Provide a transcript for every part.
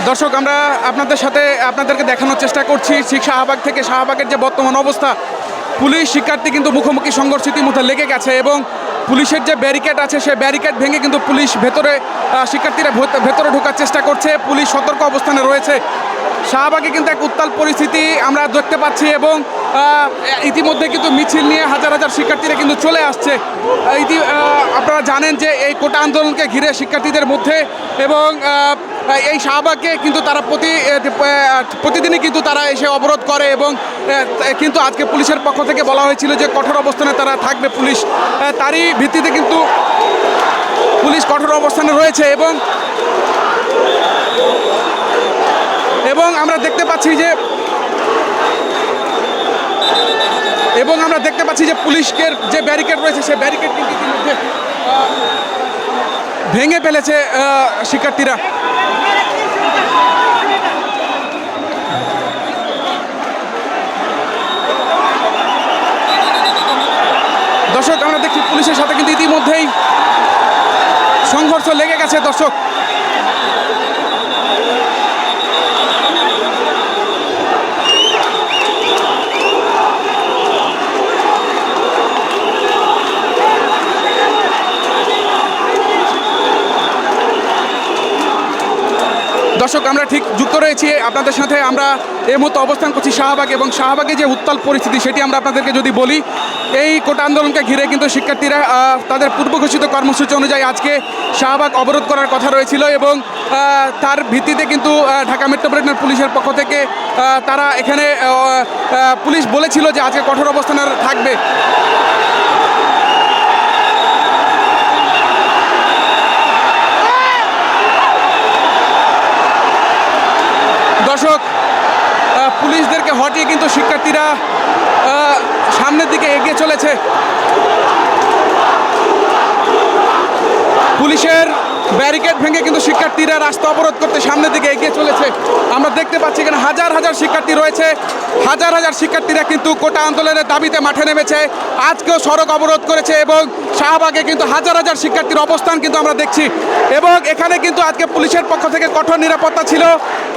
দর্শক, আমরা আপনাদেরকে দেখানোর চেষ্টা করছি ঠিক শাহবাগ থেকে। শাহবাগের যে বর্তমান অবস্থা, পুলিশ শিক্ষার্থী কিন্তু মুখোমুখি সংঘর্ষ ইতিমধ্যে লেগে গেছে এবং পুলিশের যে ব্যারিকেড আছে সেই ব্যারিকেড ভেঙে কিন্তু পুলিশ শিক্ষার্থীরা ভেতরে ঢোকার চেষ্টা করছে। পুলিশ সতর্ক অবস্থানে রয়েছে। শাহবাগে কিন্তু এক উত্তাল পরিস্থিতি আমরা দেখতে পাচ্ছি এবং ইতিমধ্যে কিন্তু মিছিল নিয়ে হাজার হাজার শিক্ষার্থীরা কিন্তু চলে আসছে। আপনারা জানেন যে এই কোটা আন্দোলনকে ঘিরে শিক্ষার্থীদের মধ্যে এবং এই শাহবাগকে কিন্তু তারা প্রতিদিনই কিন্তু তারা এসে অবরোধ করে এবং কিন্তু আজকে পুলিশের পক্ষ থেকে বলা হয়েছিল যে কঠোর অবস্থানে তারা থাকবে। পুলিশ তারই ভিত্তিতে কিন্তু পুলিশ কঠোর অবস্থানে রয়েছে এবং আমরা দেখতে পাচ্ছি যে পুলিশের যে ব্যারিকেড রয়েছে সেই ব্যারিকেড কিন্তু ইতিমধ্যে ভেঙে ফেলেছে শিক্ষার্থীরা। দর্শক, আমরা দেখছি পুলিশের সাথে কিন্তু ইতিমধ্যেই সংঘর্ষ লেগে গেছে। দর্শক, আমরা ঠিক যুক্ত রয়েছি আপনাদের সাথে। আমরা এই মুহূর্তে অবস্থান করছি শাহবাগ এবং শাহবাগে যে উত্তাল পরিস্থিতি সেটি আমরা আপনাদেরকে যদি বলি, এই কোটা আন্দোলনকে ঘিরে কিন্তু শিক্ষার্থীরা তাদের পূর্ব ঘোষিত কর্মসূচি অনুযায়ী আজকে শাহবাগ অবরোধ করার কথা রয়েছিল এবং তার ভিত্তিতে কিন্তু ঢাকা মেট্রোপলিটন পুলিশের পক্ষ থেকে তারা এখানে পুলিশ বলেছিল যে আজকে কঠোর অবস্থানে থাকবে। দর্শক, পুলিশদেরকে হটিয়ে কিন্তু শিক্ষার্থীরা সামনের দিকে এগিয়ে চলেছে। পুলিশের ব্যারিকেড ভেঙে কিন্তু শিক্ষার্থীরা রাস্তা অবরোধ করতে সামনের দিকে এগিয়ে চলেছে। আমরা দেখতে পাচ্ছি এখানে হাজার হাজার শিক্ষার্থী রয়েছে। হাজার হাজার শিক্ষার্থীরা কিন্তু কোটা আন্দোলনের দাবিতে মাঠে নেমেছে। আজকেও সড়ক অবরোধ করেছে এবং শাহবাগে কিন্তু হাজার হাজার শিক্ষার্থীর অবস্থান কিন্তু আমরা দেখছি এবং এখানে কিন্তু আজকে পুলিশের পক্ষ থেকে কঠোর নিরাপত্তা ছিল,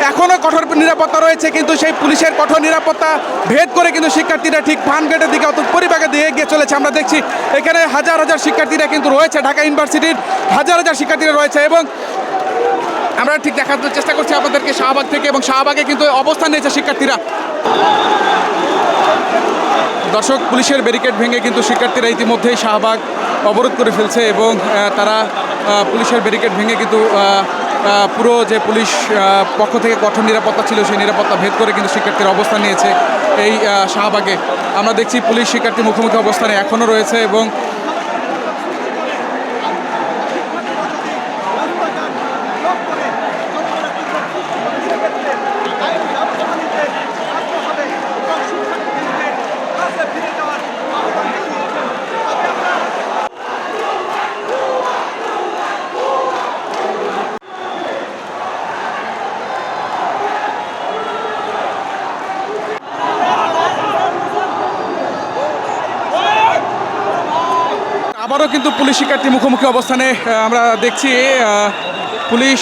এখনও কঠোর নিরাপত্তা রয়েছে, কিন্তু সেই পুলিশের কঠোর নিরাপত্তা ভেদ করে কিন্তু শিক্ষার্থীরা ঠিক ফানগেটের দিকে অর্থাৎ পরিবাগের দিকে এগিয়ে চলেছে। আমরা দেখছি এখানে হাজার হাজার শিক্ষার্থীরা কিন্তু রয়েছে, ঢাকা ইউনিভার্সিটির হাজার হাজার শিক্ষার্থীরা রয়েছে এবং আমরা ঠিক দেখানোর চেষ্টা করছি আপনাদেরকে শাহবাগ থেকে এবং শাহবাগে কিন্তু অবস্থান নিয়েছে শিক্ষার্থীরা। দর্শক, পুলিশের ব্যারিকেড ভেঙে কিন্তু শিক্ষার্থীরা ইতিমধ্যেই শাহবাগ অবরোধ করে ফেলছে এবং তারা পুলিশের ব্যারিকেড ভেঙে কিন্তু পুরো যে পুলিশ পক্ষ থেকে কঠোর নিরাপত্তা ছিল সেই নিরাপত্তা ভেদ করে কিন্তু শিক্ষার্থীরা অবস্থান নিয়েছে এই শাহবাগে। আমরা দেখছি পুলিশ শিক্ষার্থী মুখোমুখি অবস্থানে এখনও রয়েছে এবং আবারও কিন্তু পুলিশ শিক্ষার্থী মুখোমুখি অবস্থানে আমরা দেখছি। পুলিশ